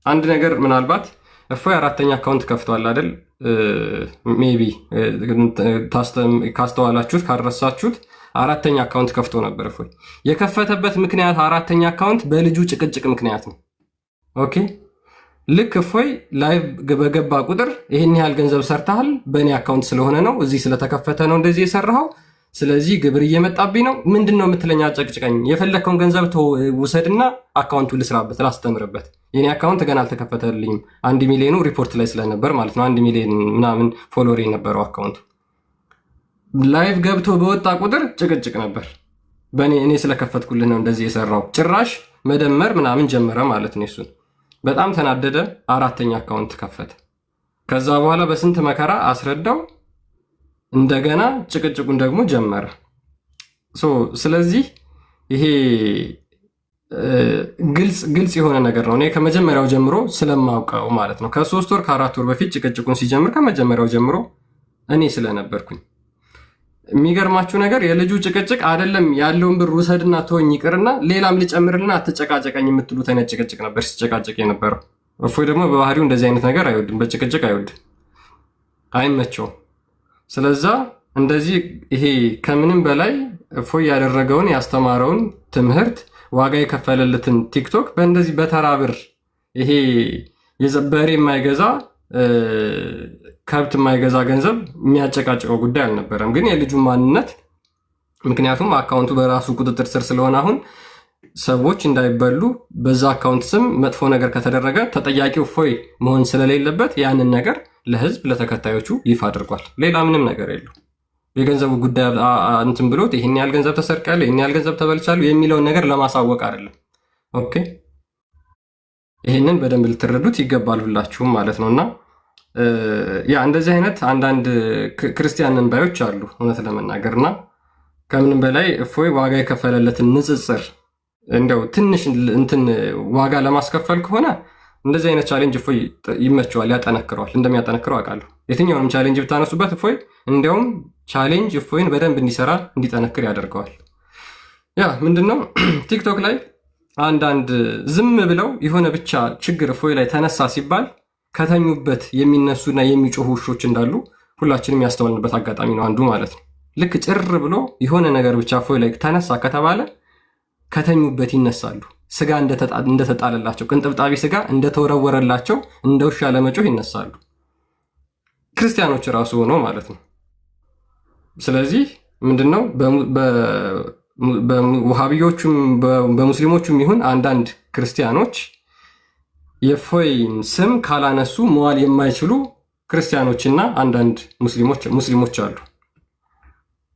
አንድ ነገር ምናልባት እፎይ አራተኛ አካውንት ከፍቷል አይደል? ሜቢ ካስተዋላችሁት ካረሳችሁት አራተኛ አካውንት ከፍቶ ነበር እፎይ። የከፈተበት ምክንያት አራተኛ አካውንት በልጁ ጭቅጭቅ ምክንያት ነው። ኦኬ ልክ እፎይ ላይቭ በገባ ቁጥር ይህን ያህል ገንዘብ ሰርተሃል፣ በእኔ አካውንት ስለሆነ ነው፣ እዚህ ስለተከፈተ ነው እንደዚህ የሰራኸው፣ ስለዚህ ግብር እየመጣብኝ ነው፣ ምንድን ነው የምትለኝ? አጨቅጭቀኝ፣ የፈለግከውን ገንዘብ ውሰድና አካውንቱ ልስራበት፣ ላስተምርበት። የኔ አካውንት ገና አልተከፈተልኝም። 1 ሚሊዮኑ ሪፖርት ላይ ስለነበር ማለት ነው። 1 ሚሊዮን ምናምን ፎሎወር የነበረው አካውንቱ ላይቭ ገብቶ በወጣ ቁጥር ጭቅጭቅ ነበር። እኔ ስለከፈትኩልህ ነው እንደዚህ የሰራው። ጭራሽ መደመር ምናምን ጀመረ ማለት ነው። እሱን በጣም ተናደደ። አራተኛ አካውንት ከፈተ። ከዛ በኋላ በስንት መከራ አስረዳው። እንደገና ጭቅጭቁን ደግሞ ጀመረ። ስለዚህ ይሄ ግልጽ የሆነ ነገር ነው። እኔ ከመጀመሪያው ጀምሮ ስለማውቀው ማለት ነው። ከ3 ወር ከ4 ወር በፊት ጭቅጭቁን ሲጀምር ከመጀመሪያው ጀምሮ እኔ ስለነበርኩኝ። የሚገርማችሁ ነገር የልጁ ጭቅጭቅ አይደለም ያለውን ብር ውሰድና ተወኝ ይቅርና ሌላም ልጨምርልና አትጨቃጨቀኝ የምትሉት አይነት ጭቅጭቅ ነበር ሲጨቃጨቅ የነበረው። እፎይ ደግሞ በባህሪው እንደዚህ አይነት ነገር አይወድም፣ በጭቅጭቅ አይወድም፣ አይመቸውም። ስለዛ እንደዚህ ይሄ ከምንም በላይ እፎይ ያደረገውን ያስተማረውን ትምህርት ዋጋ የከፈለለትን ቲክቶክ በእንደዚህ በተራ ብር ይሄ በሬ የማይገዛ ከብት የማይገዛ ገንዘብ የሚያጨቃጭቀው ጉዳይ አልነበረም። ግን የልጁ ማንነት ምክንያቱም አካውንቱ በራሱ ቁጥጥር ስር ስለሆነ አሁን ሰዎች እንዳይበሉ በዛ አካውንት ስም መጥፎ ነገር ከተደረገ ተጠያቂው እፎይ መሆን ስለሌለበት ያንን ነገር ለህዝብ ለተከታዮቹ ይፋ አድርጓል። ሌላ ምንም ነገር የለው። የገንዘቡ ጉዳይ እንትን ብሎት ይህን ያህል ገንዘብ ተሰርቃለሁ፣ ይህን ያህል ገንዘብ ተበልቻለሁ የሚለውን ነገር ለማሳወቅ አይደለም። ኦኬ ይህንን በደንብ ልትረዱት ይገባል ሁላችሁም ማለት ነው። እና ያ እንደዚህ አይነት አንዳንድ ክርስቲያን እንባዮች አሉ እውነት ለመናገር እና ከምንም በላይ እፎይ ዋጋ የከፈለለትን ንጽጽር እንደው ትንሽ እንትን ዋጋ ለማስከፈል ከሆነ እንደዚህ አይነት ቻሌንጅ እፎይ ይመቸዋል፣ ያጠነክረዋል። እንደሚያጠነክረው አውቃለሁ። የትኛውንም ቻሌንጅ ብታነሱበት እፎይ እንዲያውም ቻሌንጅ እፎይን በደንብ እንዲሰራ እንዲጠነክር ያደርገዋል። ያ ምንድነው ቲክቶክ ላይ አንዳንድ ዝም ብለው የሆነ ብቻ ችግር እፎይ ላይ ተነሳ ሲባል ከተኙበት የሚነሱና የሚጮሁ ውሾች እንዳሉ ሁላችንም ያስተዋልንበት አጋጣሚ ነው አንዱ ማለት ነው። ልክ ጭር ብሎ የሆነ ነገር ብቻ እፎይ ላይ ተነሳ ከተባለ ከተኙበት ይነሳሉ። ስጋ እንደተጣለላቸው ቅንጥብጣቢ ስጋ እንደተወረወረላቸው እንደ ውሻ ለመጮህ ይነሳሉ። ክርስቲያኖች ራሱ ሆነው ማለት ነው። ስለዚህ ምንድነው በውሃቢዮቹም በሙስሊሞቹም ይሁን አንዳንድ ክርስቲያኖች የእፎይን ስም ካላነሱ መዋል የማይችሉ ክርስቲያኖችና አንዳንድ ሙስሊሞች አሉ።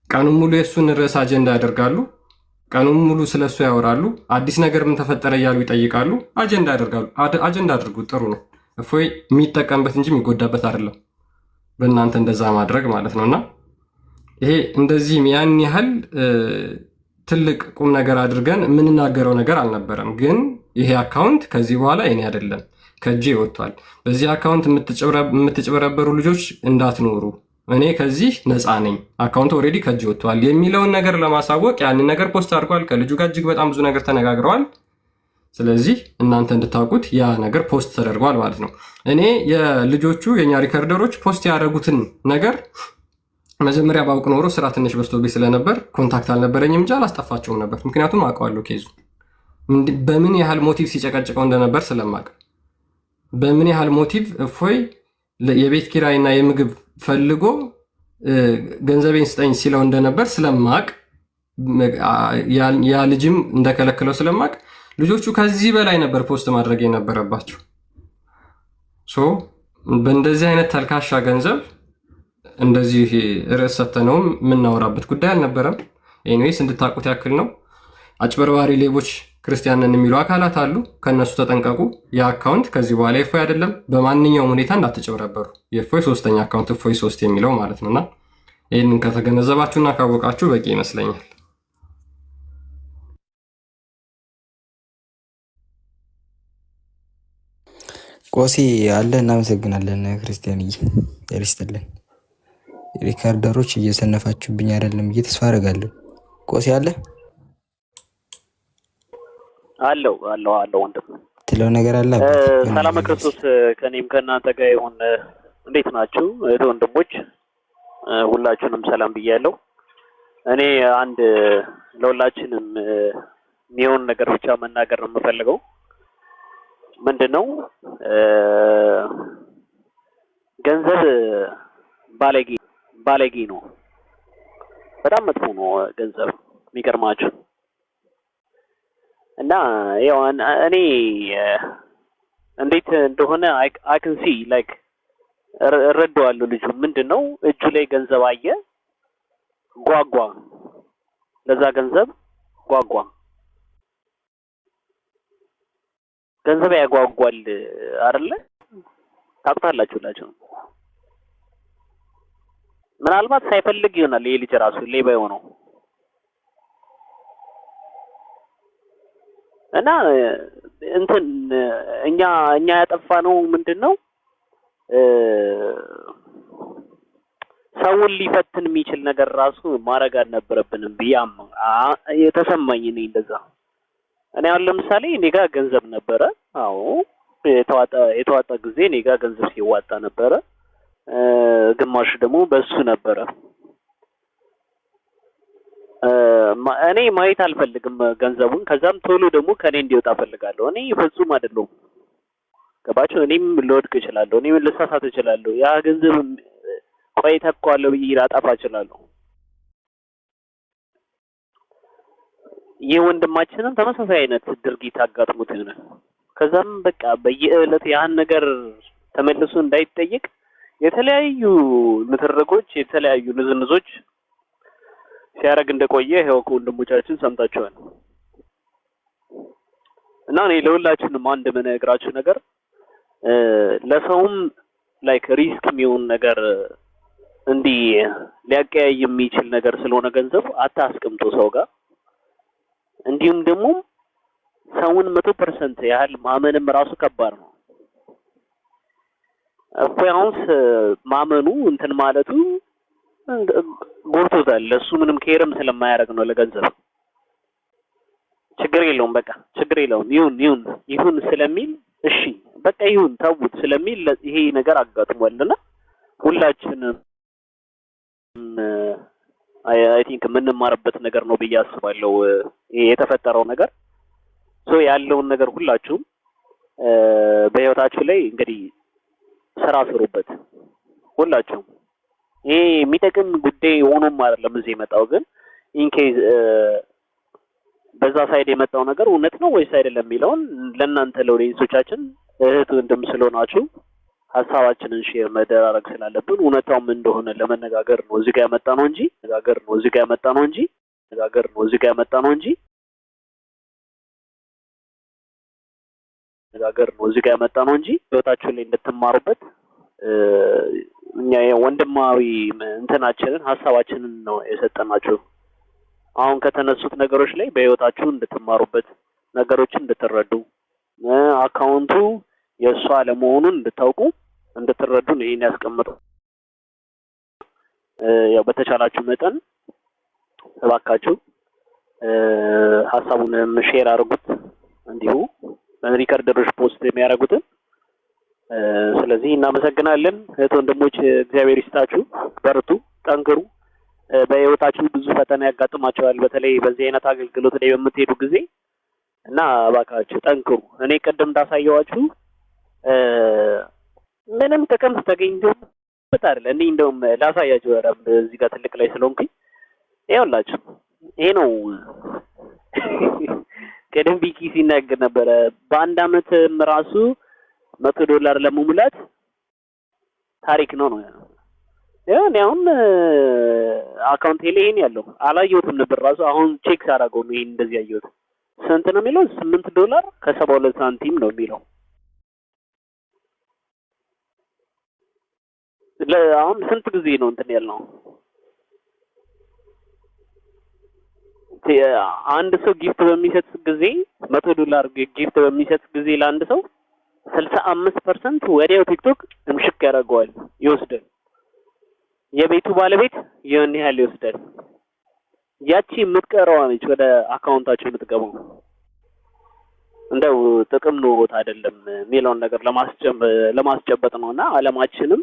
ቀኑን ሙሉ የእሱን ርዕስ አጀንዳ ያደርጋሉ። ቀኑን ሙሉ ስለሱ ያወራሉ። አዲስ ነገር ምን ተፈጠረ እያሉ ይጠይቃሉ። አጀንዳ ያደርጋሉ። አጀንዳ አድርጉት፣ ጥሩ ነው። እፎይ የሚጠቀምበት እንጂ የሚጎዳበት አይደለም። በእናንተ እንደዛ ማድረግ ማለት ነውና ይሄ እንደዚህም ያን ያህል ትልቅ ቁም ነገር አድርገን የምንናገረው ነገር አልነበረም። ግን ይሄ አካውንት ከዚህ በኋላ የኔ አይደለም፣ ከእጄ ወጥቷል። በዚህ አካውንት የምትጭበረበሩ ልጆች እንዳትኖሩ፣ እኔ ከዚህ ነፃ ነኝ፣ አካውንት ኦልሬዲ ከእጄ ወጥቷል የሚለውን ነገር ለማሳወቅ ያንን ነገር ፖስት አድርጓል። ከልጁ ጋር እጅግ በጣም ብዙ ነገር ተነጋግረዋል። ስለዚህ እናንተ እንድታውቁት ያ ነገር ፖስት ተደርጓል ማለት ነው። እኔ የልጆቹ የኛ ሪከርደሮች ፖስት ያደረጉትን ነገር መጀመሪያ ባውቅ ኖሮ ስራ ትንሽ በዝቶብኝ ስለነበር ኮንታክት አልነበረኝም እንጂ አላስጠፋቸውም ነበር። ምክንያቱም አውቀዋለሁ ኬዙ በምን ያህል ሞቲቭ ሲጨቀጭቀው እንደነበር ስለማውቅ፣ በምን ያህል ሞቲቭ እፎይ የቤት ኪራይና የምግብ ፈልጎ ገንዘቤን ስጠኝ ሲለው እንደነበር ስለማውቅ፣ ያ ልጅም እንደከለከለው ስለማውቅ ልጆቹ ከዚህ በላይ ነበር ፖስት ማድረግ የነበረባቸው። በእንደዚህ አይነት ተልካሻ ገንዘብ እንደዚህ ርዕስ ሰተነውም የምናወራበት ጉዳይ አልነበረም። ኤኒዌይስ እንድታውቁት ያክል ነው። አጭበርባሪ ሌቦች ክርስቲያንን የሚሉ አካላት አሉ። ከነሱ ተጠንቀቁ። የአካውንት ከዚህ በኋላ የእፎይ አይደለም። በማንኛውም ሁኔታ እንዳትጨበረበሩ። የእፎይ 3ኛ አካውንት እፎይ 3 የሚለው ማለት ነውና ይህንን ከተገነዘባችሁና ካወቃችሁ በቂ ይመስለኛል። ቆሲ አለ። እናመሰግናለን ክርስቲያንዬ፣ ያሪስትልን። ሪካርደሮች እየሰነፋችሁብኝ አይደለም ብዬ ተስፋ አደርጋለሁ። ቆሲ አለ አለው ወንድም የምትለው ነገር አለ አባት? ሰላም ክርስቶስ ከኔም ከእናንተ ጋር ይሁን። እንዴት ናችሁ እህት ወንድሞች? ሁላችሁንም ሰላም ብያለሁ። እኔ አንድ ለሁላችንም የሚሆን ነገር ብቻ መናገር ነው የምፈልገው። ምንድነው ገንዘብ ባለጌ ነው። በጣም መጥፎ ነው ገንዘብ የሚገርማችሁ። እና ያው እኔ እንዴት እንደሆነ I can see like እረዳዋለሁ። ልጁ ምንድነው እጁ ላይ ገንዘብ አየ፣ ጓጓ፣ ለዛ ገንዘብ ጓጓ። ገንዘብ ያጓጓል አይደለ? ታውቃላችሁ። ምናልባት ሳይፈልግ ይሆናል ይሄ ልጅ ራሱ ሌባ የሆነው እና እንትን እኛ ያጠፋነው ምንድነው ሰውን ሊፈትን የሚችል ነገር ራሱ ማድረግ አልነበረብንም ብያም የተሰማኝ እኔ እንደዛ። እኔ አሁን ለምሳሌ እኔ ጋር ገንዘብ ነበረ። አዎ የተዋጣ ጊዜ እኔ ጋር ገንዘብ ሲዋጣ ነበረ። ግማሽ ደግሞ በሱ ነበረ። እኔ ማየት አልፈልግም ገንዘቡን። ከዛም ቶሎ ደግሞ ከኔ እንዲወጣ ፈልጋለሁ። እኔ ፍጹም አይደለሁም። ገባችሁ? እኔም ልወድቅ እችላለሁ። እኔም ልሳሳት እችላለሁ። ያ ገንዘብ ቆይ ተኳለው ብዬ ላጠፋ እችላለሁ። ይህ ወንድማችንም ተመሳሳይ አይነት ድርጊት አጋጥሞት ይሆናል። ከዛም በቃ በየዕለቱ ያን ነገር ተመልሶ እንዳይጠየቅ የተለያዩ ምትረጎች የተለያዩ ንዝንዞች ሲያረግ እንደቆየ ይሄው ከወንድሞቻችን ሰምታችኋል። እና እኔ ለሁላችንም አንድ መነግራችሁ ነገር ለሰውም ላይክ ሪስክ የሚሆን ነገር እንዲህ ሊያቀያይ የሚችል ነገር ስለሆነ ገንዘብ አታስቀምጡ ሰው ጋር። እንዲሁም ደግሞ ሰውን 100% ያህል ማመንም ራሱ ከባድ ነው። አሁንስ ማመኑ እንትን ማለቱ ጎርቶታል። ለሱ ምንም ኬርም ስለማያደርግ ነው ለገንዘብ ችግር የለውም በቃ ችግር የለውም ይሁን ስለሚል እሺ በቃ ይሁን ተውት ስለሚል ይሄ ነገር አጋጥሟልና ሁላችንም አይ ቲንክ የምንማርበት ነገር ነው ብዬ አስባለሁ። የተፈጠረው ነገር ያለውን ነገር ሁላችሁም በህይወታችሁ ላይ እንግዲህ ስራ ስሩበት ሁላችሁም። ይሄ የሚጠቅም ጉዳይ ሆኖም አይደለም እዚህ የመጣው፣ ግን ኢንኬዝ በዛ ሳይድ የመጣው ነገር እውነት ነው ወይስ አይደለም የሚለውን ለእናንተ ለኦዲየንሶቻችን እህት ወንድም ስለሆናችሁ ሀሳባችንን ሼር መደራረግ ስላለብን እውነታውም እንደሆነ ለመነጋገር ነው እዚህ ጋር ያመጣ ነው እንጂ ህይወታችሁ ላይ እንድትማሩበት እኛ ወንድማዊ እንትናችንን ሀሳባችንን ነው የሰጠናችሁ። አሁን ከተነሱት ነገሮች ላይ በህይወታችሁ እንድትማሩበት ነገሮችን እንድትረዱ አካውንቱ የእሷ አለመሆኑን እንድትረዱ ነው ይሄን ያስቀምጠው። ያው በተቻላችሁ መጠን እባካችሁ ሀሳቡን ሼር አድርጉት፣ እንዲሁ ሪከርደሮች ፖስት የሚያደርጉትን። ስለዚህ እናመሰግናለን እህት ወንድሞች፣ እግዚአብሔር ይስጣችሁ፣ በርቱ፣ ጠንክሩ። በህይወታችሁ ብዙ ፈተና ያጋጥማችኋል፣ በተለይ በዚህ አይነት አገልግሎት ላይ በምትሄዱ ጊዜ እና እባካችሁ ጠንክሩ። እኔ ቀደም እንዳሳየዋችሁ ምንም ጥቅም ተገኝቶበት አይደለም። እኔ እንደውም ላሳያችሁ ወራም እዚህ ጋር ትልቅ ላይ ስለሆንኩኝ ይኸውላችሁ ይሄ ነው። ቀደም ቢኪ ሲናገር ነበረ በአንድ አመት ራሱ $100 ለመሙላት ታሪክ ነው ያለው። ያኔ አሁን አካውንቴ ላይ ይሄን ያለው አላየሁትም ነበር ራሱ አሁን ቼክ ሳደርገው ነው ይሄን እንደዚህ ያየሁት። ስንት ነው የሚለው? $8.72 ነው የሚለው። አሁን ስንት ጊዜ ነው እንትን ያልነው? አንድ ሰው ጊፍት በሚሰጥ ጊዜ $100 ጊፍት በሚሰጥ ጊዜ ለአንድ ሰው 65% ወዲያው ቲክቶክ እምሽክ ያደርገዋል ይወስዳል። የቤቱ ባለቤት ያን ያህል ይወስዳል። ያቺ የምትቀረዋ ነች ወደ አካውንታችሁ የምትገባው። እንደው ጥቅም ኖሮት አይደለም የሚለውን ነገር ለማስጨበጥ ነውና ዓለማችንም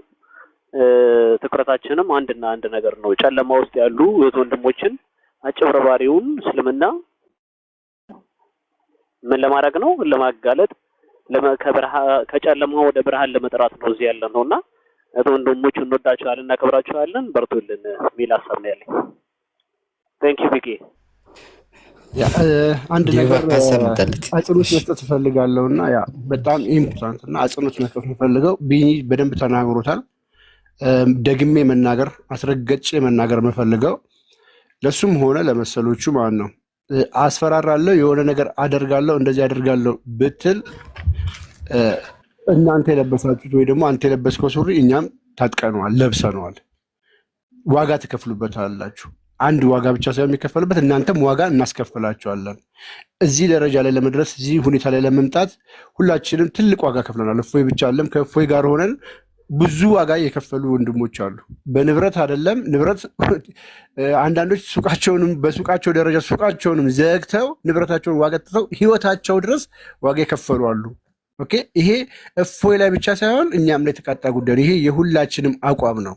ትኩረታችንም አንድና አንድ ነገር ነው። ጨለማ ውስጥ ያሉ ወንድሞችን አጭበርባሪውን እስልምና ምን ለማድረግ ነው? ለማጋለጥ ከጨለማ ወደ ብርሃን ለመጥራት ነው እዚህ ያለ ነውና ወንድሞች እንወዳቸዋለን፣ እናከብራቸዋለን። በርቱልን የሚል ሀሳብ ነው ያለኝ። ቴንክ ዩ ቢኬ። አንድ ነገር አጽንኦት መስጠት እፈልጋለሁና ያ በጣም ኢምፖርታንት እና አጽንኦት መስጠት የምፈልገው ቢኒ በደንብ ተናግሮታል። ደግሜ መናገር አስረገጬ መናገር የምፈልገው ለሱም ሆነ ለመሰሎቹ ማለት ነው። አስፈራራለሁ፣ የሆነ ነገር አደርጋለሁ፣ እንደዚህ አደርጋለሁ ብትል እናንተ የለበሳችሁት ወይ ደግሞ አንተ የለበስከው ሱሪ እኛም ታጥቀነዋል፣ ለብሰነዋል። ዋጋ ትከፍሉበታላችሁ። አንድ ዋጋ ብቻ ሳይሆን የሚከፈልበት እናንተም ዋጋ እናስከፍላቸዋለን። እዚህ ደረጃ ላይ ለመድረስ እዚህ ሁኔታ ላይ ለመምጣት ሁላችንም ትልቅ ዋጋ ከፍለናል። እፎይ ብቻ አለም ከእፎይ ጋር ሆነን ብዙ ዋጋ የከፈሉ ወንድሞች አሉ። በንብረት አይደለም ንብረት አንዳንዶች ሱቃቸውንም በሱቃቸው ደረጃ ሱቃቸውንም ዘግተው ንብረታቸውን ዋጋ ትተው ህይወታቸው ድረስ ዋጋ የከፈሉ አሉ። ኦኬ፣ ይሄ እፎይ ላይ ብቻ ሳይሆን እኛም ላይ የተቃጣ ጉዳይ ነው። ይሄ የሁላችንም አቋም ነው።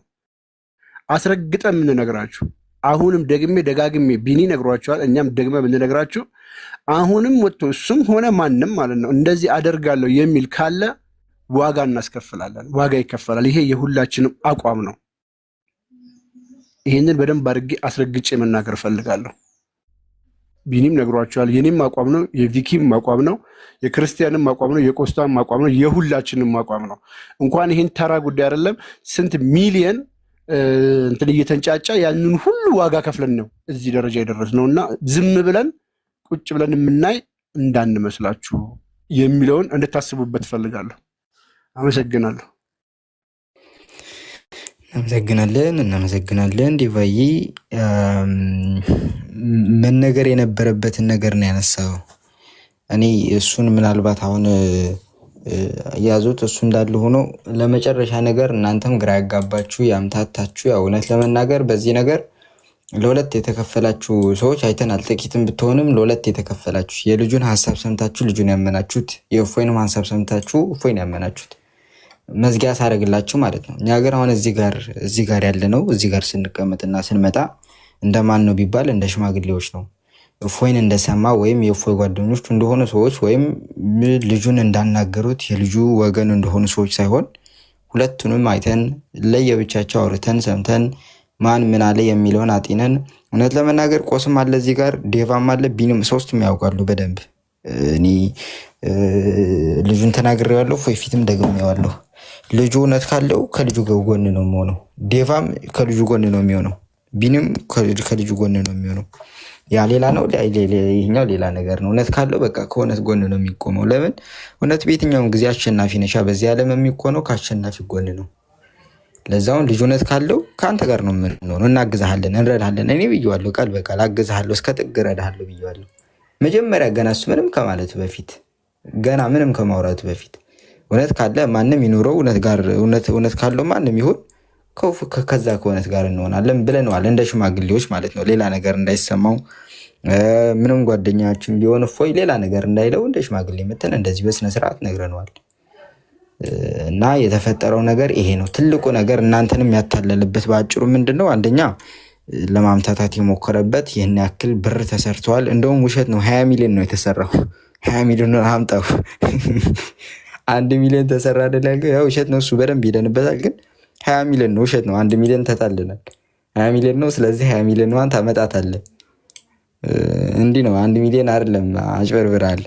አስረግጠን የምንነግራችሁ አሁንም ደግሜ ደጋግሜ ቢኒ ነግሯቸዋል። እኛም ደግመ የምንነግራችሁ አሁንም ወጥቶ እሱም ሆነ ማንም ማለት ነው እንደዚህ አደርጋለሁ የሚል ካለ ዋጋ እናስከፍላለን። ዋጋ ይከፈላል። ይሄ የሁላችንም አቋም ነው። ይህንን በደንብ አድርጌ አስረግጬ መናገር እፈልጋለሁ። ቢኒም ነግሯቸዋል። የኔም አቋም ነው፣ የቪኪም አቋም ነው፣ የክርስቲያንም አቋም ነው፣ የቆስጣም አቋም ነው፣ የሁላችንም አቋም ነው። እንኳን ይህን ተራ ጉዳይ አይደለም ስንት ሚሊየን እንትን እየተንጫጫ ያንን ሁሉ ዋጋ ከፍለን ነው እዚህ ደረጃ የደረስነው እና ዝም ብለን ቁጭ ብለን የምናይ እንዳንመስላችሁ የሚለውን እንድታስቡበት እፈልጋለሁ። አመሰግናለሁ። እናመሰግናለን። ዲቫይ መነገር የነበረበትን ነገር ነው ያነሳው። እኔ እሱን ምናልባት አሁን ያዙት እሱ እንዳለ ሆኖ ለመጨረሻ ነገር እናንተም ግራ ያጋባችሁ ያምታታችሁ፣ ያው እውነት ለመናገር በዚህ ነገር ለሁለት የተከፈላችሁ ሰዎች አይተናል። ጥቂትም ብትሆንም ለሁለት የተከፈላችሁ፣ የልጁን ሐሳብ ሰምታችሁ ልጁን ያመናችሁት፣ የእፎይንም ሐሳብ ሰምታችሁ እፎይን ያመናችሁት። መዝጊያ ሳረግላችሁ ማለት ነው። እኛ ሀገር አሁን እዚህ ጋር ያለ ነው። እዚህ ጋር ስንቀመጥና ስንመጣ እንደማን ነው ቢባል እንደ ሽማግሌዎች ነው። እፎይን እንደሰማ ወይም የእፎይ ጓደኞች እንደሆኑ ሰዎች ወይም ልጁን እንዳናገሩት የልጁ ወገን እንደሆኑ ሰዎች ሳይሆን ሁለቱንም አይተን ለየብቻቸው አውርተን ሰምተን ማን ምን አለ የሚለውን አጢነን፣ እውነት ለመናገር ቆስም አለ እዚህ ጋር ዴቫም አለ ቢንም ሶስቱም ያውቃሉ በደንብ። እኔ ልጁን ተናግሬዋለሁ፣ እፎይ ፊትም ደግሜዋለሁ። ልጁ እውነት ካለው ከልጁ ጎን ነው የሚሆነው። ዴቫም ከልጁ ጎን ነው የሚሆነው። ቢንም ከልጁ ጎን ነው የሚሆነው። ያ ሌላ ነው፣ ይሄኛው ሌላ ነገር ነው። እውነት ካለው በቃ ከእውነት ጎን ነው የሚቆመው። ለምን እውነት በየትኛውም ጊዜ አሸናፊ ነሻ። በዚህ ዓለም የሚቆነው ከአሸናፊ ጎን ነው። ለዛውን ልጅ እውነት ካለው ከአንተ ጋር ነው የምንሆነው። እናግዛሃለን፣ እንረዳሃለን። እኔ ብዬዋለሁ፣ ቃል በቃል አግዛሃለሁ፣ እስከ ጥግ እረዳሃለሁ ብዬዋለሁ። መጀመሪያ ገና እሱ ምንም ከማለቱ በፊት ገና ምንም ከማውራቱ በፊት እውነት ካለ ማንም ይኑረው፣ እውነት ካለው ማንም ይሁን ከዛ ከእውነት ጋር እንሆናለን ብለነዋል፣ እንደ ሽማግሌዎች ማለት ነው። ሌላ ነገር እንዳይሰማው ምንም ጓደኛችን ቢሆን እፎይ ሌላ ነገር እንዳይለው እንደ ሽማግሌ መተን እንደዚህ በስነስርዓት ነግረነዋል። እና የተፈጠረው ነገር ይሄ ነው። ትልቁ ነገር እናንተንም ያታለልበት በአጭሩ ምንድነው? አንደኛ ለማምታታት የሞከረበት ይህን ያክል ብር ተሰርተዋል። እንደውም ውሸት ነው። 20 ሚሊዮን ነው የተሰራው። 20 ሚሊዮን ነው አምጣው። 1 ሚሊዮን ተሰራ አይደል? ያው ውሸት ነው እሱ በደንብ ሄደንበታል። ግን 20 ሚሊዮን ነው፣ ውሸት ነው። 1 ሚሊዮን ተጣልናል። 20 ሚሊዮን ነው። ስለዚህ 20 ሚሊዮን ዋን ታመጣታለህ። እንዲህ ነው። 1 ሚሊዮን አይደለም፣ አጭበርብራል።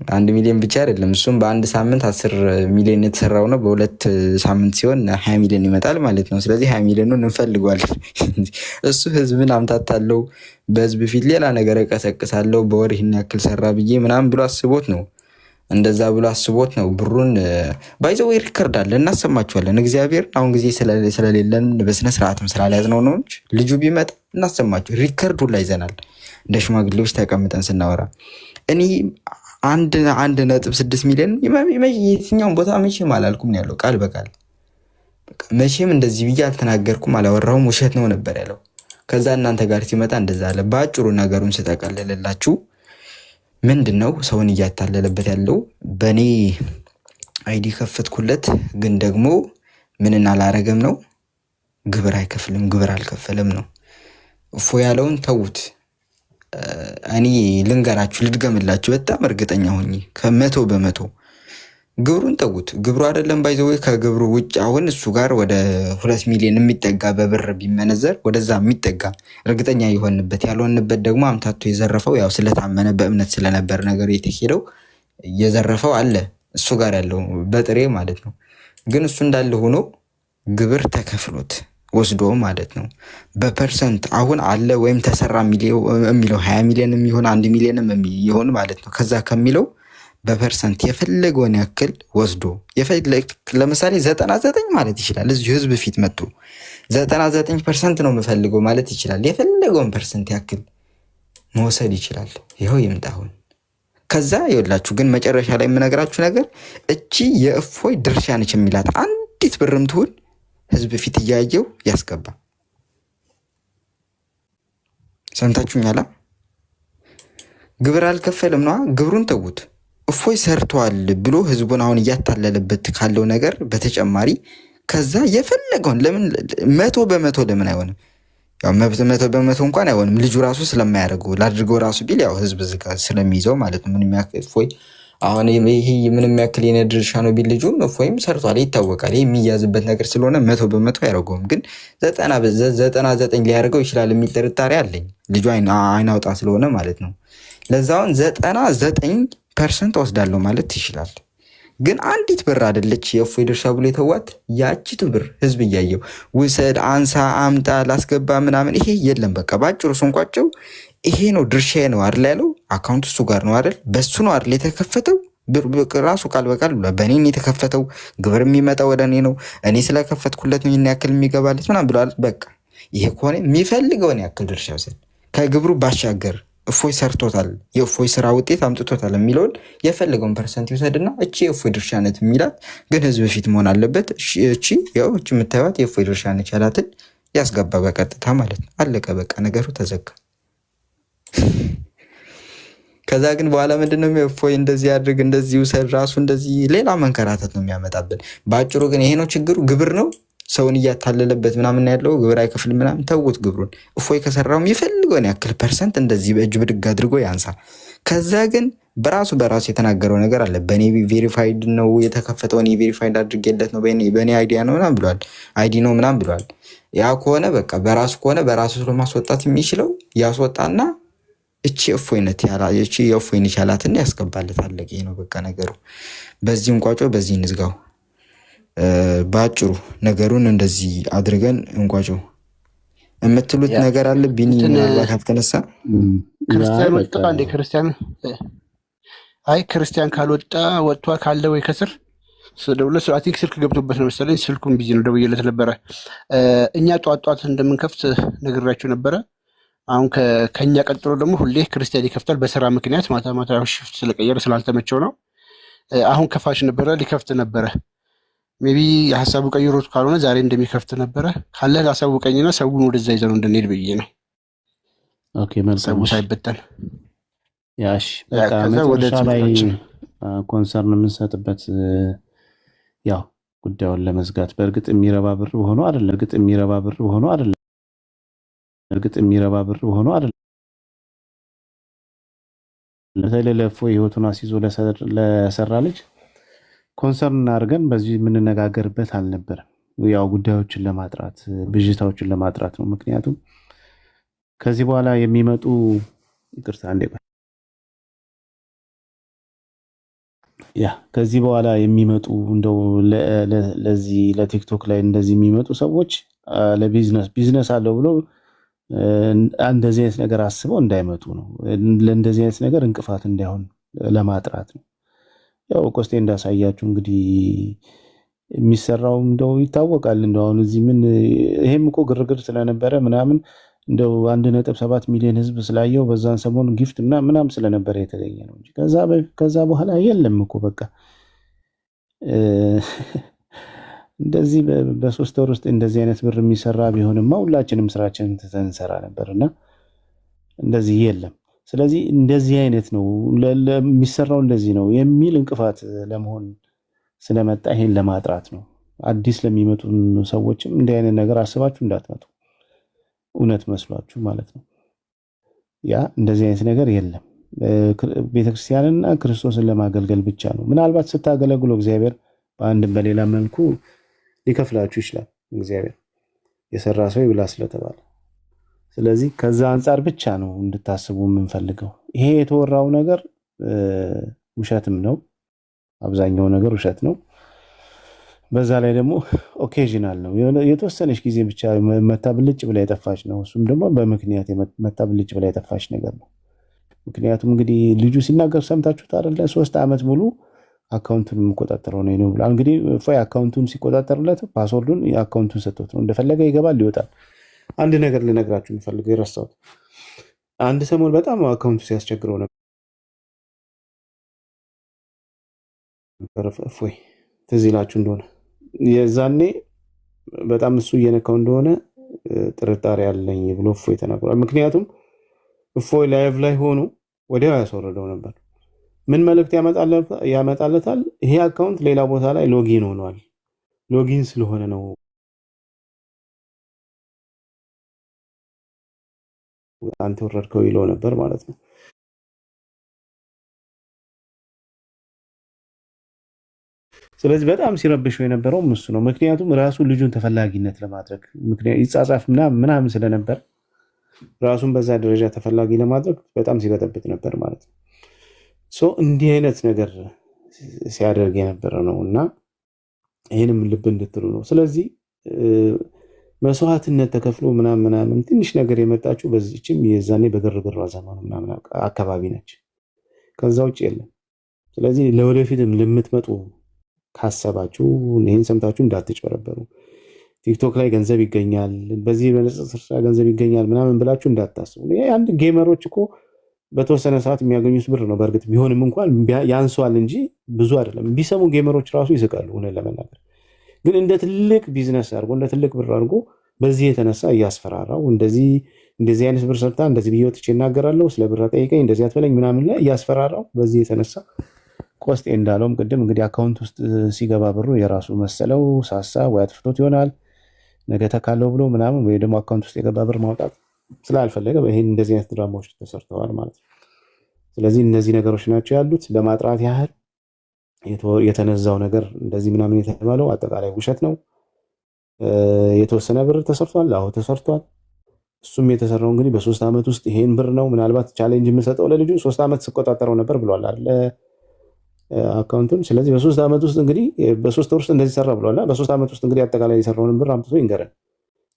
1 ሚሊዮን ብቻ አይደለም፣ እሱም በአንድ ሳምንት 10 ሚሊዮን የተሰራው ነው። በሁለት ሳምንት ሲሆን 20 ሚሊዮን ይመጣል ማለት ነው። ስለዚህ 20 ሚሊዮኑን እንፈልጓለን። እሱ ህዝብን አምታታለው፣ በህዝብ ፊት ሌላ ነገር እቀሰቅሳለሁ፣ በወር ይህን ያክል ሰራ ብዬ ምናምን ብሎ አስቦት ነው። እንደዛ ብሎ አስቦት ነው። ብሩን ባይዘው ሪከርድ አለ፣ እናሰማችኋለን። እግዚአብሔር አሁን ጊዜ ስለሌለን በስነ ስርዓትም ስላልያዝነው ነው እንጂ ልጁ ቢመጣ እናሰማችሁ። ሪከርዱ ላይ ይዘናል፣ እንደ ሽማግሌዎች ተቀምጠን ስናወራ። እኔ 1.6 ሚሊዮን የትኛውን ቦታ መቼም አላልኩም ያለው ቃል በቃል መቼም እንደዚህ ብዬ አልተናገርኩም፣ አላወራሁም፣ ውሸት ነው ነበር ያለው። ከዛ እናንተ ጋር ሲመጣ እንደዛ አለ። በአጭሩ ነገሩን ስጠቀልልላችሁ ምንድን ነው ሰውን እያታለለበት ያለው? በእኔ አይዲ ከፈትኩለት፣ ግን ደግሞ ምንን አላረገም ነው ግብር አይከፍልም፣ ግብር አልከፈለም ነው። እፎ ያለውን ተዉት። እኔ ልንገራችሁ፣ ልድገምላችሁ በጣም እርግጠኛ ሆኜ ከ100% ግብሩን ተዉት። ግብሩ አይደለም ባይዘው ከግብሩ ውጭ አሁን እሱ ጋር ወደ 2 ሚሊዮን የሚጠጋ በብር ቢመነዘር ወደዛ የሚጠጋ እርግጠኛ የሆንበት ያልሆንበት ደግሞ አምታቶ የዘረፈው ያው ስለታመነ በእምነት ስለነበር ነገር የተሄደው የዘረፈው አለ እሱ ጋር ያለው በጥሬ ማለት ነው። ግን እሱ እንዳለ ሆኖ ግብር ተከፍሎት ወስዶ ማለት ነው በፐርሰንት አሁን አለ ወይም ተሰራ የሚለው 20 ሚሊዮን የሚሆን 1 ሚሊዮን የሚሆን ማለት ነው። ከዛ ከሚለው በፐርሰንት የፈለገውን ያክል ወስዶ ለምሳሌ 99 ማለት ይችላል። እዚሁ ህዝብ ፊት መጥቶ 99% ነው የምፈልገው ማለት ይችላል። የፈለገውን ፐርሰንት ያክል መውሰድ ይችላል። ይኸው ይምጣ አሁን። ከዛ ይኸውላችሁ ግን መጨረሻ ላይ የምነግራችሁ ነገር እቺ የእፎይ ድርሻ ነች የሚላት አንዲት ብርም ትሁን ህዝብ ፊት እያየው ያስገባ። ሰምታችሁኛላ? ግብር አልከፈልም ነዋ። ግብሩን ተዉት። እፎይ ሰርቷል ብሎ ህዝቡን አሁን እያታለለበት ካለው ነገር በተጨማሪ ከዛ የፈለገውን ለምን 100% ለምን አይሆንም? ያው 100% እንኳን አይሆንም። ልጁ ራሱ ስለማያደርገው ላድርገው ራሱ ቢል ያው ህዝብ ዝጋ ስለሚይዘው ማለት ነው። ምንም ያክል እፎይ አሁን ይሄ ምንም ያክል የኔ ድርሻ ነው ቢል ልጁም እፎይም ሰርቷል ይታወቃል። ይሄ የሚያዝበት ነገር ስለሆነ 100% አያደርገውም። ግን 99 ሊያደርገው ይችላል የሚል ጥርጣሬ አለኝ። ልጁ አይናውጣ ስለሆነ ማለት ነው። ለዛውን 99% ወስዳለሁ ማለት ይችላል። ግን አንዲት ብር አይደለች የእፎይ ድርሻ ብሎ የተዋት ያቺቱ ብር ህዝብ እያየው ውሰድ፣ አንሳ፣ አምጣ፣ ላስገባ ምናምን ይሄ የለም። በቃ ባጭሩ ስንቋጨው ይሄ ነው ድርሻዬ ነው አይደል ያለው። አካውንት እሱ ጋር ነው አይደል፣ በሱ ነው አይደል የተከፈተው። ራሱ ቃል በቃል ብሏል። በእኔ የተከፈተው ግብር የሚመጣው ወደ እኔ ነው፣ እኔ ስለከፈትኩለት ነው ይህን ያክል የሚገባለት ምናምን ብሏል። በቃ ይሄ ከሆነ የሚፈልገውን ያክል ድርሻ ውሰድ። ከግብሩ ባሻገር እፎይ ሰርቶታል፣ የእፎይ ስራ ውጤት አምጥቶታል የሚለውን የፈለገውን ፐርሰንት ይውሰድና እቺ የእፎይ ድርሻ ነች የሚላት ግን ህዝብ ፊት መሆን አለበት። እቺ የምታዩት የእፎይ ድርሻ ነች ያላትን ያስገባ በቀጥታ ማለት ነው። አለቀ በቃ ነገሩ ተዘጋ። ከዛ ግን በኋላ ምንድነው እፎይ እንደዚህ ያድርግ እንደዚህ ውሰድ ራሱ እንደዚህ ሌላ መንከራተት ነው የሚያመጣብን። በአጭሩ ግን ይሄ ነው ችግሩ። ግብር ነው ሰውን እያታለለበት ምናምን ያለው ግብር አይከፍል ምናምን ተውት። ግብሩን እፎይ ከሰራው የሚፈልገውን ያክል ፐርሰንት እንደዚህ በእጅ ብድግ አድርጎ ያንሳ። ከዛ ግን በራሱ የተናገረው ነገር አለ። በእኔ ቬሪፋይድ ነው የተከፈተው፣ እኔ ቬሪፋይድ አድርጌለት ነው፣ በእኔ አይዲያ ነው ምናምን ብሏል፣ አይዲ ነው ምናምን ብሏል። ያ ከሆነ በቃ በራሱ ከሆነ በራሱ ስለማስወጣት የሚችለው ያስወጣና እቺ እፎይነት እቺ የእፎይነት ያላትን ያስገባለት። አለቀ። ይሄ ነው በቃ ነገሩ። በዚህ እንቋጮ፣ በዚህ እንዝጋው። ባጭሩ ነገሩን እንደዚህ አድርገን እንቋጨው። የምትሉት ነገር አለ ቢኒ? ምናልባት ከተነሳ ክርስቲያን ወጣ እንደ ክርስቲያን ካልወጣ ወጥቷ ካለ ወይ ከስር ደውለህ አይ ቲንክ ስልክ ገብቶበት ነው መሰለኝ። ስልኩን ቢዚ ነው፣ ደውዬለት ነበረ። እኛ ጧት እንደምንከፍት ነግራችሁ ነበረ። አሁን ከኛ ቀጥሎ ደግሞ ሁሌ ክርስቲያን ይከፍታል በስራ ምክንያት ማታ ሽፍት ስለቀየረ ስላልተመቸው ነው። አሁን ከፋሽ ነበረ ሊከፍት ነበረ። ሜቢ የሀሳቡ ቀይሮት ካልሆነ ዛሬ እንደሚከፍት ነበረ። ካለ ሀሳቡ ቀኝና ሰውን ወደዛ ይዘነው እንድንሄድ ብዬ ነው። ኦኬ መልካም። ሰው ሳይበተን ያሽ በቃ መጨረሻ ላይ ኮንሰርን የምንሰጥበት ያው ጉዳዩን ለመዝጋት በእርግጥ የሚረባ ብር ሆኖ አይደለም። ለተለይ ለእፎይ ህይወቱን አስይዞ ለሰራ ልጅ ኮንሰርን አድርገን በዚህ የምንነጋገርበት አልነበረም። ያው ጉዳዮችን ለማጥራት ብዥታዎችን ለማጥራት ነው። ምክንያቱም ከዚህ በኋላ የሚመጡ ከዚህ በኋላ የሚመጡ እንደው ለዚህ ለቲክቶክ ላይ እንደዚህ የሚመጡ ሰዎች ቢዝነስ አለው ብሎ እንደዚህ አይነት ነገር አስበው እንዳይመጡ ነው። ለእንደዚህ አይነት ነገር እንቅፋት እንዳይሆን ለማጥራት ነው። ያው ቆስጤ እንዳሳያችሁ እንግዲህ የሚሰራው እንደው ይታወቃል። እንደው አሁን እዚህ ምን ይሄም እኮ ግርግር ስለነበረ ምናምን እንደው 1.7 ሚሊዮን ህዝብ ስላየው በዛን ሰሞን ጊፍት ምናምን ስለነበረ የተገኘ ነው እንጂ ከዛ በኋላ የለም እኮ በቃ እንደዚህ በ3 ወር ውስጥ እንደዚህ አይነት ብር የሚሰራ ቢሆንማ ሁላችንም ስራችንን ትተን እንሰራ ነበርና እንደዚህ የለም። ስለዚህ እንደዚህ አይነት ነው ለሚሰራው እንደዚህ ነው የሚል እንቅፋት ለመሆን ስለመጣ ይሄን ለማጥራት ነው። አዲስ ለሚመጡ ሰዎችም እንዲህ አይነት ነገር አስባችሁ እንዳትመጡ፣ እውነት መስሏችሁ ማለት ነው። ያ እንደዚህ አይነት ነገር የለም። ቤተክርስቲያንና ክርስቶስን ለማገልገል ብቻ ነው። ምናልባት ስታገለግሉ እግዚአብሔር በአንድም በሌላ መልኩ ሊከፍላችሁ ይችላል። እግዚአብሔር የሰራ ሰው ይብላ ስለተባለ፣ ስለዚህ ከዛ አንጻር ብቻ ነው እንድታስቡ የምንፈልገው። ይሄ የተወራው ነገር ውሸትም ነው። አብዛኛው ነገር ውሸት ነው። በዛ ላይ ደግሞ ኦኬዥናል ነው። የተወሰነች ጊዜ ብቻ መታ ብልጭ ብላ የጠፋች ነው። እሱም ደግሞ በምክንያት መታ ብልጭ ብላ የጠፋች ነገር ነው። ምክንያቱም እንግዲህ ልጁ ሲናገር ሰምታችሁት አይደለ? 3 ዓመት ሙሉ አካውንቱን የምቆጣጠረው ነው ብላ እንግዲህ ፎይ አካውንቱን ሲቆጣጠርለት ፓስወርዱን የአካውንቱን ሰጥቶት ነው እንደፈለገ ይገባል ይወጣል። አንድ ነገር ልነግራችሁ የምፈልገው የረሳሁት አንድ ሰሞን በጣም አካውንቱ ሲያስቸግረው ነበር። ፎይ ትዝ ይላችሁ እንደሆነ የዛኔ በጣም እሱ እየነካው እንደሆነ ጥርጣሬ አለኝ ብሎ ፎይ ተናግሯል። ምክንያቱም ፎይ ላይቭ ላይ ሆኖ ወዲያው ያስወረደው ነበር። ምን መልእክት ያመጣለታል? ይሄ አካውንት ሌላ ቦታ ላይ ሎጊን ሆኗል፣ ሎጊን ስለሆነ ነው አንተ ወረድከው ይለው ነበር ማለት ነው። ስለዚህ በጣም ሲረብሸው የነበረው እሱ ነው። ምክንያቱም ራሱ ልጁን ተፈላጊነት ለማድረግ ይጻጻፍ ምናምን ስለነበር ራሱን በዛ ደረጃ ተፈላጊ ለማድረግ በጣም ሲበጠብጥ ነበር ማለት ነው። እንዲህ አይነት ነገር ሲያደርግ የነበረ ነው እና ይህንም ልብ እንድትሉ ነው። ስለዚህ መስዋዕትነት ተከፍሎ ምናምን ትንሽ ነገር የመጣችው በዚህችም የዛኔ በግርግሯ ዘመኑ ምናምን አካባቢ ነች። ከዛ ውጭ የለም። ስለዚህ ለወደፊትም ልምትመጡ ካሰባችሁ ይህን ሰምታችሁ እንዳትጭበረበሩ። ቲክቶክ ላይ ገንዘብ ይገኛል፣ በዚህ በንጽጽር ስራ ገንዘብ ይገኛል ምናምን ብላችሁ እንዳታስቡ። አንድ ጌመሮች እኮ በተወሰነ ሰዓት የሚያገኙት ብር ነው። በእርግጥ ቢሆንም እንኳን ያንሷል እንጂ ብዙ አይደለም። ቢሰሙ ጌመሮች ራሱ ይስቃሉ። እውነት ለመናገር ግን እንደ ትልቅ ቢዝነስ አድርጎ እንደ ትልቅ ብር አድርጎ በዚህ የተነሳ እያስፈራራው እንደዚህ አይነት ብር ሰርታ እንደዚህ ብዬ ወጥቼ እናገራለሁ፣ ስለ ብር ጠይቀኝ፣ እንደዚህ አትበለኝ ምናምን ላይ እያስፈራራው በዚህ የተነሳ ቆስጤ እንዳለውም ቅድም እንግዲህ አካውንት ውስጥ ሲገባ ብሩ የራሱ መሰለው ሳሳ ወይ አጥፍቶት ይሆናል ነገ ተካለው ብሎ ምናምን ወይ ደግሞ አካውንት ውስጥ የገባ ብር ማውጣት ስላልፈለገ ይሄን እንደዚህ አይነት ድራማዎች ተሰርተዋል ማለት ነው። ስለዚህ እነዚህ ነገሮች ናቸው ያሉት። ለማጥራት ያህል የተነዛው ነገር እንደዚህ ምናምን የተባለው አጠቃላይ ውሸት ነው። የተወሰነ ብር ተሰርቷል። አዎ ተሰርቷል። እሱም የተሰራው እንግዲህ በ3 ዓመት ውስጥ ይሄን ብር ነው። ምናልባት ቻሌንጅ የምሰጠው ለልጁ 3 ዓመት ስቆጣጠረው ነበር ብሏል አይደል አካውንቱን። ስለዚህ በ3 ዓመት ውስጥ እንግዲህ በ3 ወር ውስጥ እንደዚህ ሰራ ብሏል። በ3 ዓመት ውስጥ እንግዲህ አጠቃላይ የሰራውን ብር አምጥቶ ይንገረን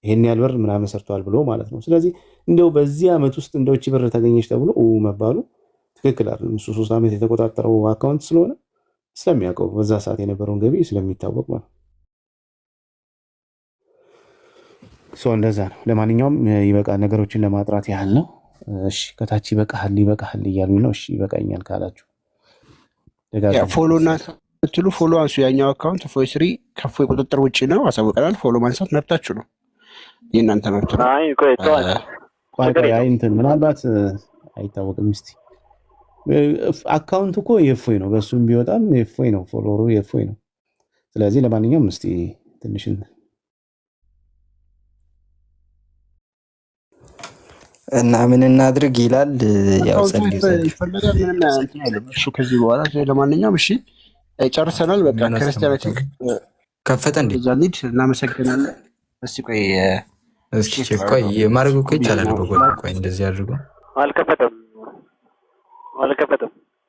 ይሄን ያህል ብር ምናምን ሰርቷል ብሎ ማለት ነው። ስለዚህ እንደው በዚህ ዓመት ውስጥ እንደው እቺ ብር ተገኘች ተብሎ መባሉ ትክክል አይደለም። እሱ 3 ዓመት የተቆጣጠረው አካውንት ስለሆነ ስለሚያውቀው በዛ ሰዓት የነበረውን ገቢ ስለሚታወቅ ማለት እንደዛ ነው። ለማንኛውም ይበቃል። ነገሮችን ለማጥራት ያህል ነው። እሺ ከታች ይበቃል እያሉኝ ነው። እሺ ይበቃኛል ካላችሁ ፎሎ እና ትሉ ፎሎ አንሱ። ያኛው አካውንት ፎይ ስሪ ከፎይ ቁጥጥር ውጭ ነው፣ አሳውቀናል። ፎሎ ማንሳት መብታችሁ ነው፣ የእናንተ መብት ነው። አይ እንትን ምናልባት አይታወቅም። እስቲ አካውንት እኮ የፎይ ነው፣ በሱም ቢወጣም የፎይ ነው፣ ፎሎወሩ የፎይ ነው። ስለዚህ ለማንኛውም እስቲ ትንሽን እና ምን እናድርግ ይላል። ያው ይፈልጋል ምንም አይደለም እሱ ከዚህ በኋላ። ለማንኛውም እሺ ጨርሰናል። በቃ ክርስቲያኖች ከፈተ እንዴ ዛሊድ እናመሰግናለን። እስኪ ቆይ ማድረግ እኮ ይቻላል። በጎን ቆይ እንደዚህ አድርጎ አልከፈተም።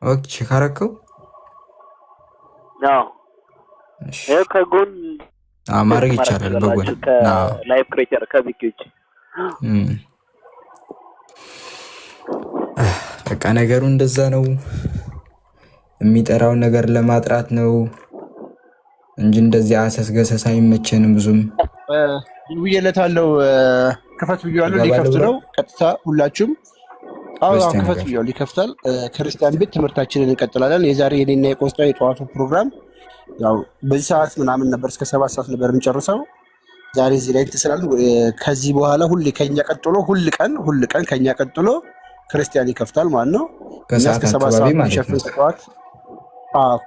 ኦኬ ካረከው አዎ እሺ ከጎን ማድረግ ይቻላል። በጎን ላይቭ ክሬተር ከቪዲዮች በቃ ነገሩ እንደዛ ነው። የሚጠራውን ነገር ለማጥራት ነው እንጂ እንደዚህ አሰስገሰስ አይመቸንም። ብዙም ይውየለታለው ከፈት ብያለሁ። ሊከፍት ነው ቀጥታ ሁላችሁም ክፈት ብያለሁ። ይከፍታል። ክርስቲያን ቤት ትምህርታችንን እንቀጥላለን። የዛሬ የኔና የቆስጣ የጠዋቱ ፕሮግራም ያው በዚህ ሰዓት ምናምን ነበር፣ እስከ 7 ሰዓት ነበር የምንጨርሰው። ዛሬ እዚህ ላይ ተስላል። ከዚህ በኋላ ሁሉ ከኛ ቀጥሎ ሁሉ ቀን ከኛ ቀጥሎ ክርስቲያን ይከፍታል ማለት ነው። እኛ እስከ 7 ሰዓት የሚሸፍን ሰዓት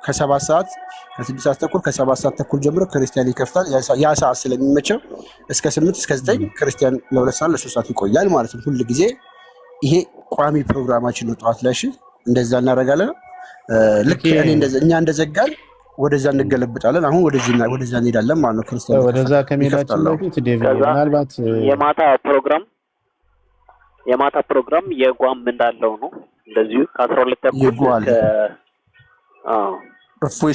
ከ7 ሰዓት ከ6 ሰዓት ተኩል ከ7 ሰዓት ተኩል ጀምሮ ክርስቲያን ይከፍታል። ያ ሰዓት ስለሚመቸው እስከ 8 እስከ 9 ክርስቲያን ለ2 ሰዓት ለ3 ሰዓት ይቆያል ማለት ነው። ሁሉ ጊዜ ይሄ ቋሚ ፕሮግራማችን ነው። ጠዋት ላይ እንደዛ እናደርጋለን። ልክ እኛ እንደዘጋን ወደዛ እንገለብጣለን። አሁን ወደዛ እንሄዳለን ማለት ነው። ክርስቲያን ወደዛ ከመሄዳችን በፊት ዴቪድ ምናልባት የማታ ፕሮግራም የጓም እንዳለው ነው። እንደዚሁ ከ12 ተኩል እፎይ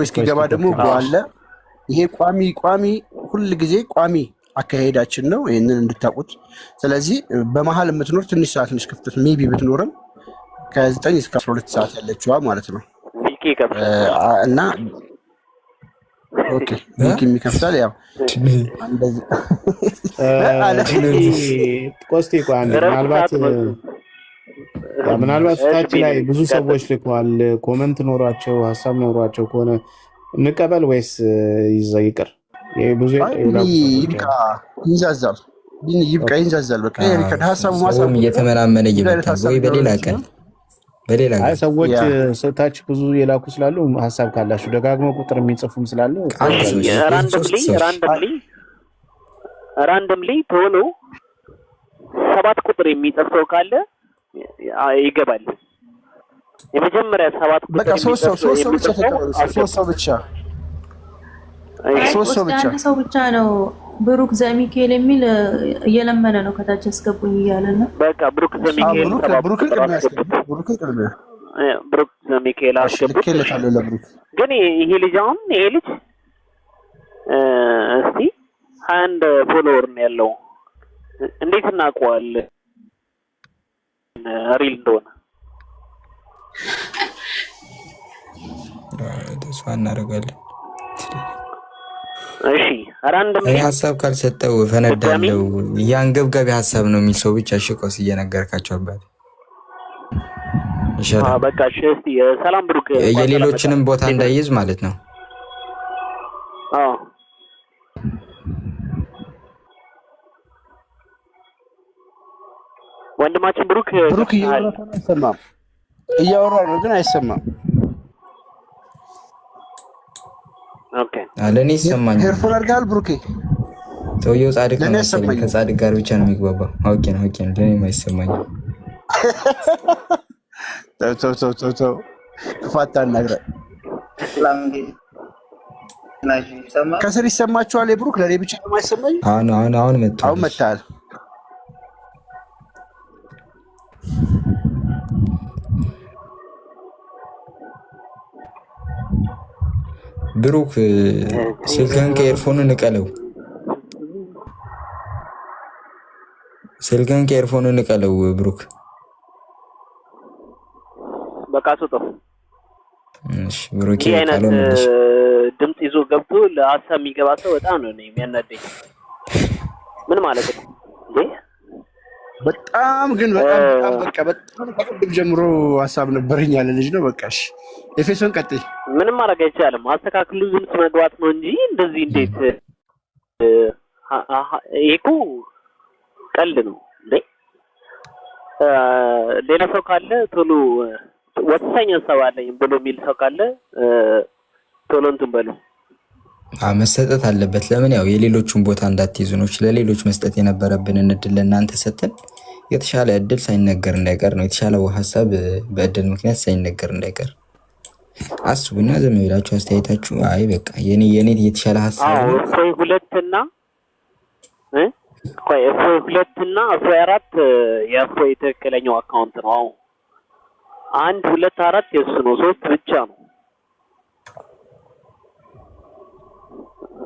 እስኪገባ ደግሞ አለ። ይሄ ቋሚ ሁል ጊዜ ቋሚ አካሄዳችን ነው። ይሄንን እንድታውቁት። ስለዚህ በመሀል የምትኖር ትንሽ ሰዓት ነች ክፍተት ሜቢ ብትኖርም ከ9 እስከ 12 ሰዓት ያለችዋ ማለት ነው። እና ኦኬ ቪኪ የሚከፍታል ያው እንደዚህ ቆስቲ ቋን ምናልባት ታች ላይ ብዙ ሰዎች ልከዋል። ኮመንት ኖሯቸው ሀሳብ ኖሯቸው ከሆነ እንቀበል ወይስ ይቅር? ብዙ ይንዛዛል በቃ የሪከርድ ሀሳቡ ማሳብ እየተመናመነ ይመጣ ወይ በሌላ ሰዎች ስታች ብዙ የላኩ ስላሉ ሀሳብ ካላችሁ ደጋግሞ ቁጥር የሚጽፉም ስላሉ ራንደምሊ ቶሎ 7 ቁጥር የሚጽፍ ሰው ካለ ይገባል። የመጀመሪያ 7 ቁጥር በቃ 3 ሰው ብቻ ነው። ብሩክ ዘሚካኤል የሚል እየለመነ ነው ከታች ያስገቡኝ እያለ ነው። በቃ ብሩክ ዘሚካኤል ብሩክ ዘሚካኤል አስገቡት። ግን ይሄ ልጅ እስቲ 21 ፎሎወር ነው ያለው። እንዴት እናውቀዋለን ሪል እንደሆነ? ተስፋ እናደርጋለን። እሺ ራንደም ሀሳብ ካልሰጠው ፈነዳለው። ያንገብጋቢ ሀሳብ ነው የሚል ሰው ብቻ ሽቆስ እየነገርካቸው አባት ይሻላል። በቃ እስቲ ሰላም ብሩክ የሌሎችንም ቦታ እንዳይይዝ ማለት ነው። ወንድማችን ብሩክ እያወራ ነው ግን አይሰማም። ኦኬ ለኔ ይሰማኛል። ሄርፎን አድርጋል ብሩክ። ሰውየው ጻድቅ ነው መሰለኝ። ከጻድቅ ጋር ብቻ ነው የሚግባባው። ኦኬ ነው ለኔ አይሰማኝም። ተው ክፋታ እናግራ ከስር ይሰማችኋል። የብሩክ ለኔ ብቻ ነው የማይሰማኝ። አሁን መጣል ብሩክ ስልክህን ከኤርፎኑ ንቀለው። ብሩክ በቃ ሰጠው። እሺ ብሩክ ድምጽ ይዞ ገብቶ ለሀሳብ የሚገባ ሰው በጣም ነው የሚያናደኝ። ምን ማለት ነው እንዴ? በጣም ከቅድም ጀምሮ ሀሳብ ነበረኝ ያለ ልጅ ነው። በቃ እሺ ኤፌሶን ቀጥይ። ምንም ማድረግ አይቻልም። አስተካክሉ ዝምት መግባት ነው እንጂ እንደዚህ እንዴት ይሄ እኮ ቀልድ ነው እንዴ? ሌላ ሰው ካለ ቶሎ ወሳኝ ሀሳብ አለኝ ብሎ የሚል ሰው ካለ ቶሎ እንትን በሉ። መሰጠት አለበት። ለምን ያው የሌሎቹን ቦታ እንዳትይዙ ነው። ለሌሎች መስጠት የነበረብንን እድል ለእናንተ ሰጥተን የተሻለ እድል ሳይነገር እንዳይቀር ነው። የተሻለ ሀሳብ በእድል ምክንያት ሳይነገር እንዳይቀር አስቡና ዝም ብላችሁ አስተያየታችሁ አይ በቃ የኔ የተሻለ ሀሳብ ነው። እፎይ 4 የእፎይ ትክክለኛው አካውንት ነው። 1 2 4 የሱ ነው። 3 ብቻ ነው።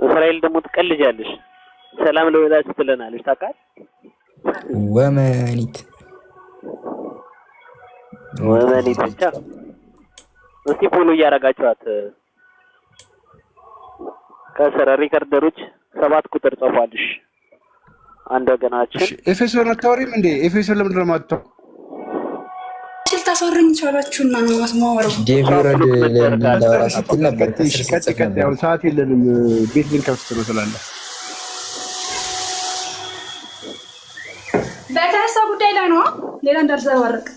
እስራኤል ደግሞ ትቀልጃለሽ። ሰላም ለወዳጅ ትለናለሽ። ታውቃለህ? ወመኒት ብቻ እስቲ ፎሎ እያደረጋችኋት ከስር ሪከርደሮች 7 ቁጥር ጽፏልሽ። አንድ ወገናችን ኤፌሶን አታወሪም እንዴ? ኤፌሶን ለምንድን ነው የማትተው? ታሰወረኝ ቻላችሁና ነው ማስማወሩ ዴቪድ ለላውራ ስትል ነበር። ያው ሰዓት የለንም። ቤት ልንከፍት ነው ስላለ በተነሳ ጉዳይ ጉዳይ ላይ ነው። ሌላ እንዳልዘባረቅ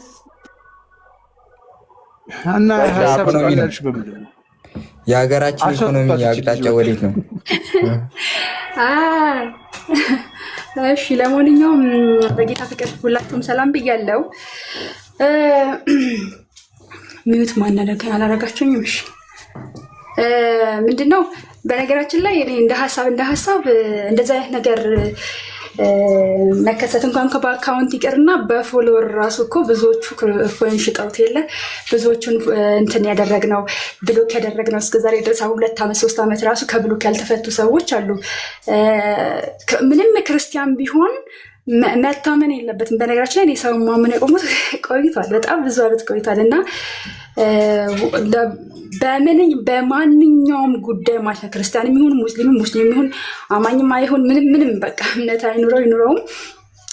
እና ኢኮኖሚ ነው የሀገራችን ኢኮኖሚ አቅጣጫ ወዴት ነው? እሺ ለማንኛውም በጌታ ፍቅር ሁላችሁም ሰላም ብያለሁ። ሚዩት ማናደርግ አላረጋችሁኝም? እሺ ምንድነው በነገራችን ላይ እኔ እንደ ሀሳብ እንደዛ አይነት ነገር መከሰት እንኳን በአካውንት ይቅርና በፎሎወር ራሱ እኮ ብዙዎቹ ፎን ሽጠውት የለ ብዙዎቹን እንትን ያደረግነው ብሎክ ያደረግነው እስከዛሬ ድረስ 2 ዓመት 3 ዓመት ራሱ ከብሎክ ያልተፈቱ ሰዎች አሉ። ምንም ክርስቲያን ቢሆን መታመን የለበትም። በነገራችን ላይ እኔ ሰው ማመን የቆሙት ቆይቷል፣ በጣም ብዙ ዓመት ቆይቷል እና በማንኛውም ጉዳይ ማለት ነው ክርስቲያንም ይሁን ሙስሊም ይሁን አማኝም አይሁን ምንም በቃ እምነት አይኑረውም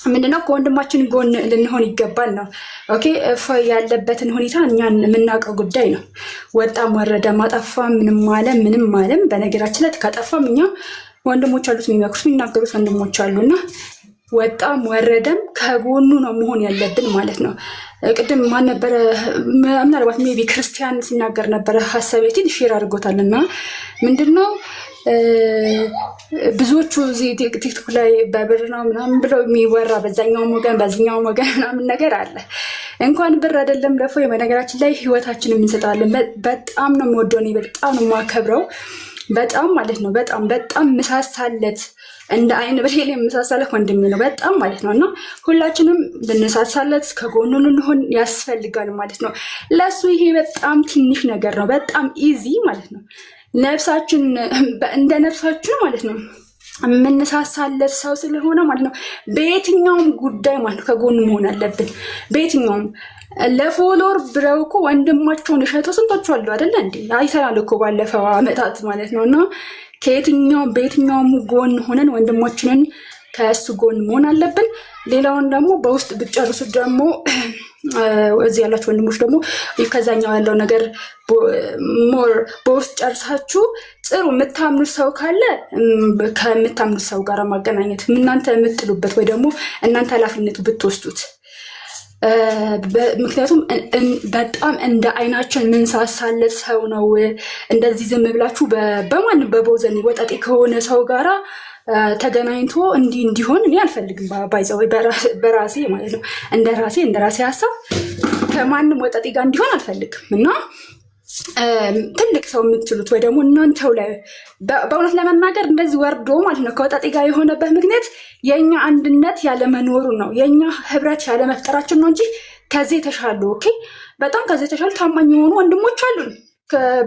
ምንድነው ከወንድማችን ጎን ልንሆን ይገባል ነው። ኦኬ ያለበትን ሁኔታ እኛን የምናውቀው ጉዳይ ነው። ወጣም ወረደ ማጠፋ ምንም አለም በነገራችን ላይ ከጠፋም እኛ ወንድሞች አሉት የሚመክሩት የሚናገሩት ወንድሞች አሉና ወጣም ወረደም ከጎኑ ነው መሆን ያለብን ማለት ነው። ቅድም ማን ነበረ ምናልባት ሜቢ ክርስቲያን ሲናገር ነበረ ሀሳቤትን ሼር አድርጎታልና ምንድነው ብዙዎቹ እዚህ ቲክቶክ ላይ በብር ነው ምናምን ብለው የሚወራ በዛኛው ወገን ምናምን ነገር አለ። እንኳን ብር አይደለም ለፎ በነገራችን ላይ ህይወታችንን እንሰጣለን። በጣም ነው የምወደው እኔ በጣም ነው የማከብረው በጣም ማለት ነው በጣም ምሳሳለት እንደ አይን ብሌን የምሳሳለት ወንድሜ ነው በጣም ማለት ነው። እና ሁላችንም ልንሳሳለት ከጎኑ ልንሆን ያስፈልጋል ማለት ነው። ለሱ ይሄ በጣም ትንሽ ነገር ነው፣ በጣም ኢዚ ማለት ነው። ነፍሳችን እንደ ነፍሳችን ማለት ነው የምንሳሳለት ሰው ስለሆነ ማለት ነው በየትኛውም ጉዳይ ማለት ነው ከጎኑ መሆን አለብን። በየትኛውም ለፎሎወር ብለው እኮ ወንድማቸውን እሸቱ ስንቶቹ አሉ አይደለ እንዴ? አይተናል እኮ ባለፈው አመታት ማለት ነው። እና በየትኛውም ጎን ሆነን ወንድማችንን ከእሱ ጎን መሆን አለብን። ሌላውን ደግሞ በውስጥ ብጨርሱት ደግሞ እዚህ ያላችሁ ወንድሞች ደግሞ ከዛኛው ያለው ነገር ሞር በውስጥ ጨርሳችሁ ጥሩ የምታምኑት ሰው ካለ ከምታምኑት ሰው ጋር ማገናኘት እናንተ የምትጥሉበት ወይ ደግሞ እናንተ ኃላፊነቱ ብትወስዱት ምክንያቱም በጣም እንደ አይናችን ምንሳሳለት ሰው ነው። እንደዚህ ዝም ብላችሁ በማንም በቦዘን ወጣጤ ከሆነ ሰው ጋራ ተገናኝቶ እንዲሆን እኔ አልፈልግም። ባይዘው በራሴ ማለት ነው እንደ ራሴ ሀሳብ ከማንም ወጣጤ ጋር እንዲሆን አልፈልግም እና ትልቅ ሰው የምትሉት ወይ ደግሞ እናንተው ላይ በእውነት ለመናገር እንደዚህ ወርዶ ማለት ነው ከወጣጤ ጋር የሆነበት ምክንያት የኛ አንድነት ያለመኖሩ ነው፣ የኛ ህብረት ያለመፍጠራችን ነው እንጂ ከዚህ የተሻሉ ኦኬ በጣም ከዚህ የተሻሉ ታማኝ የሆኑ ወንድሞች አሉን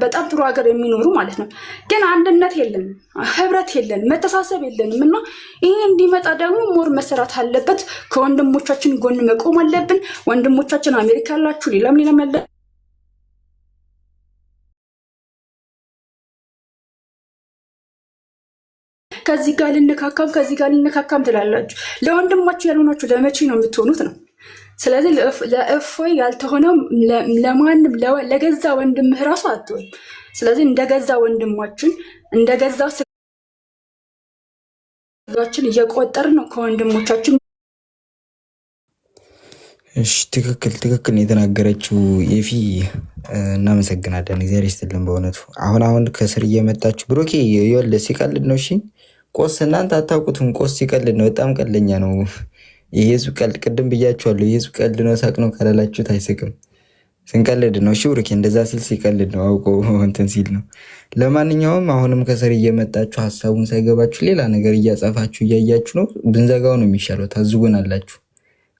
በጣም ጥሩ ሀገር የሚኖሩ ማለት ነው። ግን አንድነት የለንም፣ ህብረት የለንም፣ መተሳሰብ የለንም እና ይሄ እንዲመጣ ደግሞ ሞር መሰራት አለበት። ከወንድሞቻችን ጎን መቆም አለብን። ወንድሞቻችን አሜሪካ ያላችሁ ሌላም ያለ ከዚህ ጋር ልንካካም ትላላችሁ። ለወንድማችሁ ያልሆናችሁ ለመቼ ነው የምትሆኑት ነው። ስለዚህ ለእፎይ ያልተሆነው ለማንም ለገዛ ወንድምህ ራሱ አትሆን። ስለዚህ እንደገዛ ወንድማችን እንደገዛ ስጋችን እየቆጠርን ነው ከወንድሞቻችን። እሺ ትክክል የተናገረችው ኤፊ እናመሰግናለን። እግዚአብሔር ይስጥልን በእውነቱ። አሁን ከስር እየመጣችሁ ብሩኬ ይኸውልህ ሲቀልድ ነው። እሺ ቆስ እናንተ አታውቁትም። ቆስ ሲቀልድ ነው፣ በጣም ቀልደኛ ነው። የህዝብ ቀልድ ቅድም ብያችኋለሁ። የህዝብ ቀልድ ነው፣ ሳቅ ነው ካላላችሁት አይስቅም። ስንቀልድ ነው። እሺ ብሩኬ እንደዛ ስል ሲቀልድ ነው፣ አውቆ እንትን ሲል ነው። ለማንኛውም አሁንም ከስር እየመጣችሁ ሀሳቡን ሳይገባችሁ ሌላ ነገር እያጻፋችሁ እያያችሁ ነው። ብንዘጋው ነው የሚሻለው። ታዝጉናላችሁ።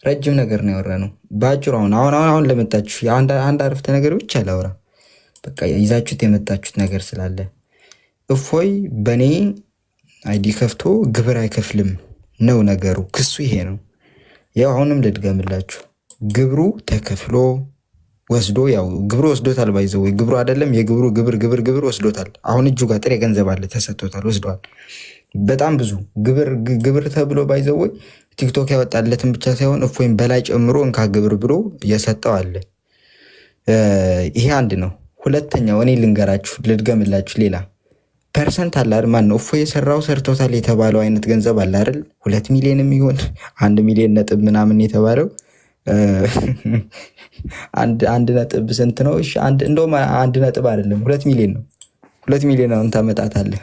ረጅም ነገር ነው ያወራ ነው በአጭሩ። አሁን ለመጣችሁ አንድ አረፍተ ነገር ብቻ ላውራ። በቃ ይዛችሁት የመጣችሁት ነገር ስላለ እፎይ በኔ አይዲ ከፍቶ ግብር አይከፍልም ነው ነገሩ። ክሱ ይሄ ነው። ያው አሁንም ልድገምላችሁ፣ ግብሩ ተከፍሎ ወስዶ ያው ግብሩ ወስዶታል። ባይዘው ግብሩ አይደለም የግብሩ ግብር ወስዶታል። አሁን እጁ ጋር ጥሬ ገንዘብ አለ፣ ተሰጥቶታል፣ ወስዷል። በጣም ብዙ ግብር ተብሎ ባይዘው ቲክቶክ ያወጣለትን ብቻ ሳይሆን እፎይም በላይ ጨምሮ እንካ ግብር ብሎ እየሰጠው አለ። ይሄ አንድ ነው። ሁለተኛው እኔ ልንገራችሁ ልድገምላችሁ ሌላ ፐርሰንት አለ አይደል? ማን ነው እፎይ የሰራው ሰርቶታል የተባለው አይነት ገንዘብ አለ አይደል? 2 ሚሊዮን የሚሆን 1 ሚሊዮን ነጥብ ምናምን የተባለው አንድ ነጥብ ስንት ነው? እሺ እንደውም 1 ነጥብ አይደለም 2 ሚሊዮን ነው። 2 ሚሊዮን አሁን ታመጣታለህ።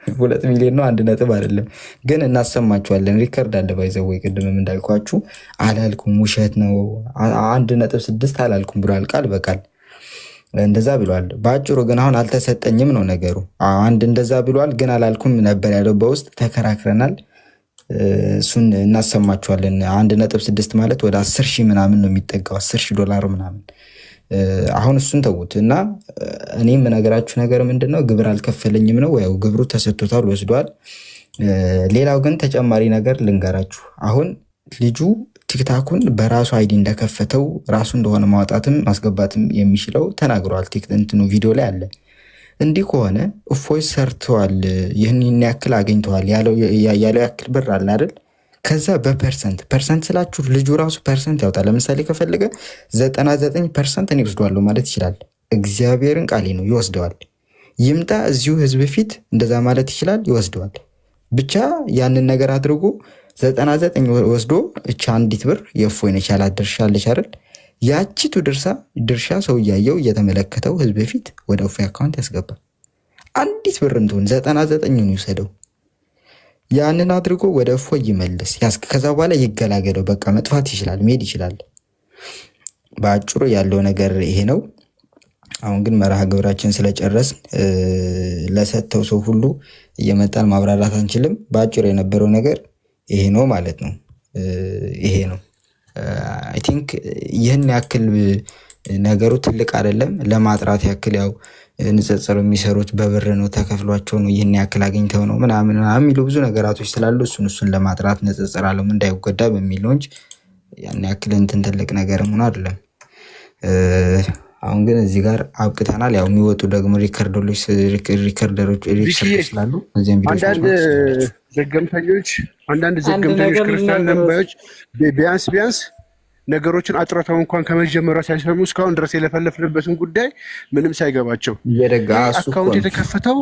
2 ሚሊዮን ነው 1 ነጥብ አይደለም። ግን እናሰማችኋለን። ሪከርድ አለ ባይዘው ወይ ቅድምም እንዳልኳችሁ አላልኩም፣ ውሸት ነው 1.6 አላልኩም ብሏል ቃል በቃል እንደዛ ብሏል። በአጭሩ ግን አሁን አልተሰጠኝም ነው ነገሩ። አንድ እንደዛ ብሏል ግን አላልኩም ነበር ያለው። በውስጥ ተከራክረናል። እሱን እናሰማችኋለን። 1.6 ማለት ወደ 10 ሺህ ምናምን ነው የሚጠጋው፣ $10,000 ምናምን። አሁን እሱን ተዉት እና እኔ የምነግራችሁ ነገር ምንድነው ግብር አልከፈለኝም ነው። ያው ግብሩ ተሰጥቶታል ወስዷል። ሌላው ግን ተጨማሪ ነገር ልንገራችሁ። አሁን ልጁ ቲክታኩን በራሱ አይዲ እንደከፈተው ራሱ እንደሆነ ማውጣትም ማስገባትም የሚችለው ተናግሯል። እንትኑ ቪዲዮ ላይ አለ። እንዲህ ከሆነ እፎይ ሰርተዋል፣ ይህን ያክል አገኝተዋል ያለው ያክል ብር አለ አይደል? ከዛ በፐርሰንት ስላችሁ ልጁ ራሱ ፐርሰንት ያውጣል። ለምሳሌ ከፈለገ 99% እኔ ወስደዋለሁ ማለት ይችላል። እግዚአብሔርን ቃሌ ነው ይወስደዋል። ይምጣ እዚሁ ህዝብ ፊት እንደዛ ማለት ይችላል፣ ይወስደዋል። ብቻ ያንን ነገር አድርጎ 99 ወስዶ እቻ አንዲት ብር የእፎይ ነች ያላት ድርሻ አለች አይደል? ያቺቱ ድርሻ ሰው እያየው እየተመለከተው ህዝብ ፊት ወደ እፎይ አካውንት ያስገባል። አንዲት ብር እንትሆን 99ን ይውሰደው። ያንን አድርጎ ወደ እፎይ ይመልስ። ከዛ በኋላ ይገላገለው። በቃ መጥፋት ይችላል፣ መሄድ ይችላል። በአጭሩ ያለው ነገር ይሄ ነው። አሁን ግን መርሃ ግብራችን ስለጨረስን ለሰተው ሰው ሁሉ እየመጣን ማብራራት አንችልም። በአጭሩ የነበረው ነገር ይሄ ነው ማለት ነው። ይሄ ነው አይ ቲንክ ይህን ያክል ነገሩ ትልቅ አይደለም። ለማጥራት ያክል ያው ንጽጽር የሚሰሩት በብር ነው ተከፍሏቸው ነው ይህን ያክል አግኝተው ነው ምናምን የሚሉ ብዙ ነገራቶች ስላሉ እሱን ለማጥራት ንጽጽር አለም እንዳይጎዳ በሚል ነው እንጂ ያን ያክል እንትን ትልቅ ነገር ሆኖ አይደለም። አሁን ግን እዚህ ጋር አብቅተናል። ያው የሚወጡ ደግሞ ሪከርደሮች ስላሉ አንዳንድ ዘገምተኞች ክርስቲያን ነባዮች ቢያንስ ነገሮችን አጥረተው እንኳን ከመጀመሪያ ሳይሰሙ እስካሁን ድረስ የለፈለፍንበትን ጉዳይ ምንም ሳይገባቸው አካውንት የተከፈተው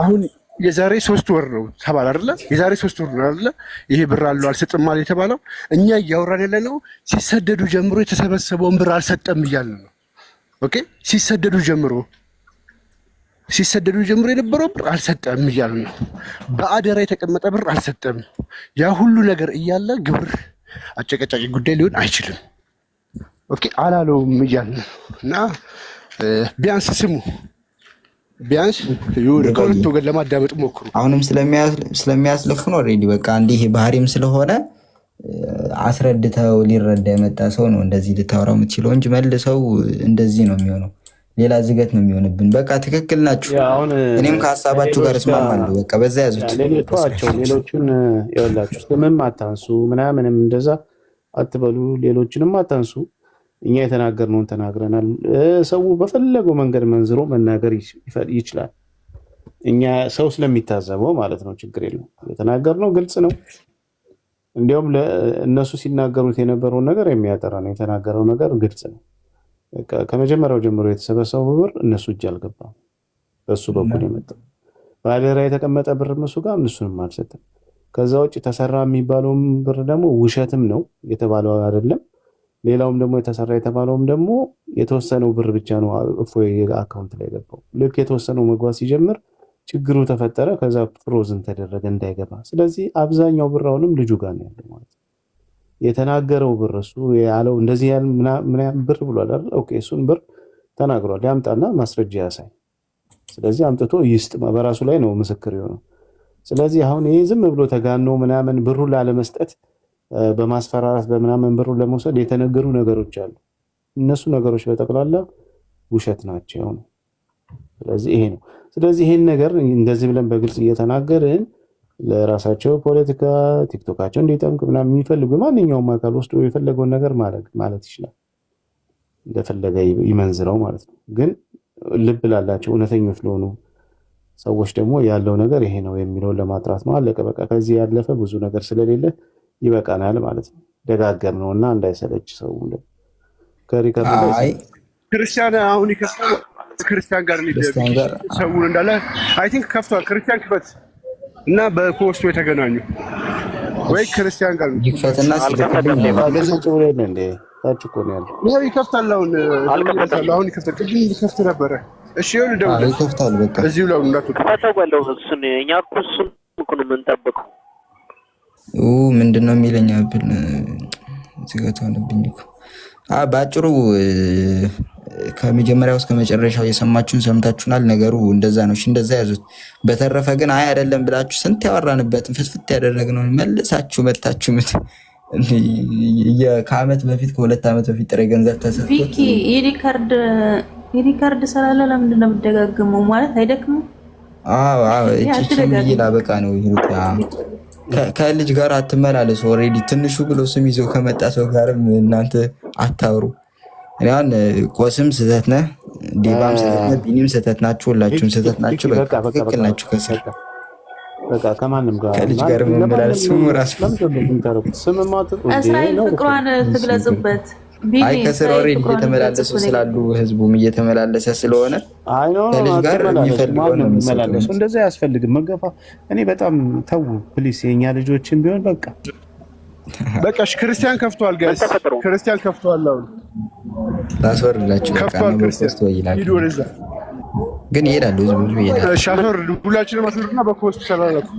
አሁን የዛሬ 3 ወር ነው ተባለ አይደለ? የዛሬ 3 ወር ነው አይደለ? ይሄ ብር አለው አልሰጥም ማለት የተባለው እኛ እያወራን ያለ ነው። ሲሰደዱ ጀምሮ የተሰበሰበውን ብር አልሰጠም እያልን ነው። ኦኬ፣ ሲሰደዱ ጀምሮ የነበረው ብር አልሰጠም እያልን ነው። በአደራ የተቀመጠ ብር አልሰጠም። ያ ሁሉ ነገር እያለ ግብር አጨቀጫቂ ጉዳይ ሊሆን አይችልም። ኦኬ አላለውም እያልን ነው። እና ቢያንስ ስሙ፣ ቢያንስ ከሁለት ወገን ለማዳመጥ ሞክሩ። አሁንም ስለሚያስለፉን ኦልሬዲ በቃ እንዲህ ባህሪም ስለሆነ አስረድተው ሊረዳ የመጣ ሰው ነው እንደዚህ ልታወራው የምትችለው እንጂ መልሰው እንደዚህ ነው የሚሆነው። ሌላ ዝገት ነው የሚሆንብን። በቃ ትክክል ናችሁ። እኔም ከሀሳባችሁ ጋር እስማማለሁ። በቃ በዛ ያዙት። ሌሎቹን ይኸውላችሁ ስምም አታንሱ ምናምንም እንደዛ አትበሉ። ሌሎችንም አታንሱ። እኛ የተናገርነውን ተናግረናል። ሰው በፈለገው መንገድ መንዝሮ መናገር ይችላል። እኛ ሰው ስለሚታዘበው ማለት ነው። ችግር የለም። የተናገርነው ግልጽ ነው። እንዲያውም እነሱ ሲናገሩት የነበረውን ነገር የሚያጠራ ነው። የተናገረው ነገር ግልጽ ነው። ከመጀመሪያው ጀምሮ የተሰበሰበው ብር እነሱ እጅ አልገባም። በሱ በኩል የመጣው በአደራ የተቀመጠ ብር እነሱ ጋር እነሱንም አልሰጠም። ከዛ ውጭ ተሰራ የሚባለውም ብር ደግሞ ውሸትም ነው የተባለው አይደለም። ሌላውም ደግሞ የተሰራ የተባለውም ደግሞ የተወሰነው ብር ብቻ ነው እፎይ አካውንት ላይ ገባው። ልክ የተወሰነው መግባት ሲጀምር ችግሩ ተፈጠረ። ከዛ ፍሮዝን ተደረገ እንዳይገባ። ስለዚህ አብዛኛው ብር አሁንም ልጁ ጋር ነው ያለው ማለት ነው። የተናገረው ብር እሱ ያለው እንደዚህ ያለ ምናምን ብር ብሏል አይደል? ኦኬ እሱን ብር ተናግሯል። ያምጣና ማስረጃ ያሳይ። ስለዚህ አምጥቶ ይስጥ። በራሱ ላይ ነው ምስክር የሆነው። ስለዚህ አሁን ይሄ ዝም ብሎ ተጋኖ ምናምን ብሩን ላለመስጠት በማስፈራራት በምናምን ብሩን ለመውሰድ የተነገሩ ነገሮች አሉ። እነሱ ነገሮች በጠቅላላ ውሸት ናቸው ነው። ስለዚህ ይሄ ነው። ስለዚህ ይሄን ነገር እንደዚህ ብለን በግልጽ እየተናገርን ለራሳቸው ፖለቲካ ቲክቶካቸው እንዲጠምቅ ምናምን የሚፈልጉ ማንኛውም አካል ወስዶ የፈለገውን ነገር ማለት ይችላል። እንደፈለገ ይመንዝረው ማለት ነው። ግን ልብ ላላቸው እውነተኞች ለሆኑ ሰዎች ደግሞ ያለው ነገር ይሄ ነው የሚለውን ለማጥራት ነው። አለቀ በቃ። ከዚህ ያለፈ ብዙ ነገር ስለሌለ ይበቃናል ማለት ነው። ደጋገር ነውና እንዳይሰለች ሰው ከሪከርድ ክርስቲያን አሁን ይከፍታል ክርስቲያን ጋር ክርስቲያን ጋር ሰውን እንዳለ አይ ቲንክ ከፍቷል። ክርስቲያን ክፈት እና በፖስቱ የተገናኙ ወይ ክርስቲያን ጋር ይክፈትና ሲልክልኝ ታች እኮ ነው ያለው። ነው ይከፍታል። አሁን ይከፍታል። ቅድም ይከፍት ነበረ። እሺ ይሁን ደውል ይከፍታል። በቃ እዚሁ ላይ እንዳትወጣ ከተወለው እሱን እኛ እኮ እሱን እኮ ነው የምንጠብቀው። ምንድነው የሚለኝ አብል ዝገታውንብኝ እኮ ባጭሩ ከመጀመሪያው እስከ መጨረሻው የሰማችሁን ሰምታችሁናል። ነገሩ እንደዛ ነው። እሺ እንደዛ ያዙት። በተረፈ ግን አይ አይደለም ብላችሁ ስንት ያወራንበትን ፍትፍት ያደረግነውን መልሳችሁ መታችሁ ከአመት በፊት ከ2 ዓመት በፊት ጥሬ ገንዘብ ተሰጥቶ ቪኪ የሪካርድ ስላለ ለምንድን ነው የምትደጋግመው? ማለት አይደክምም? እቺ ላበቃ ነው ይሁት ከልጅ ጋር አትመላለሱ። ኦልሬዲ ትንሹ ብሎ ስም ይዞ ከመጣ ሰው ጋርም እናንተ አታውሩ። እኔን ቆስም ስህተት ነህ፣ ዲባም ስህተት ነህ፣ ቢኒም ስህተት ናችሁ፣ ሁላችሁም ስህተት ናችሁ። በቃ ትክክል ናችሁ። ከስር በቃ ከማንም ጋር ከልጅ ጋር መመላለስ ስሙ ራሱ ስም ማጥቁ እስራኤል ፍቅሯን ትግለጽበት። አይ ከስር ኦልሬዲ እየተመላለሱ ስላሉ ህዝቡም እየተመላለሰ ስለሆነ ከልጅ ጋር የሚፈልገው ነው የሚመላለሱ። እንደዛ አያስፈልግም መገፋ። እኔ በጣም ተው ፕሊስ፣ የኛ ልጆችን ቢሆን በቃ ክርስቲያን ከፍቷል። ጋይስ ክርስቲያን ከፍቷል። አሁን ላስወርድላችሁ ከፍቷል። ክርስቲያን ሂዱ ወደዛ። ግን ይሄዳሉ፣ ህዝቡ ይሄዳል። ሻፈር ሁላችንም አስወርድና በፖስት ሰላላችሁ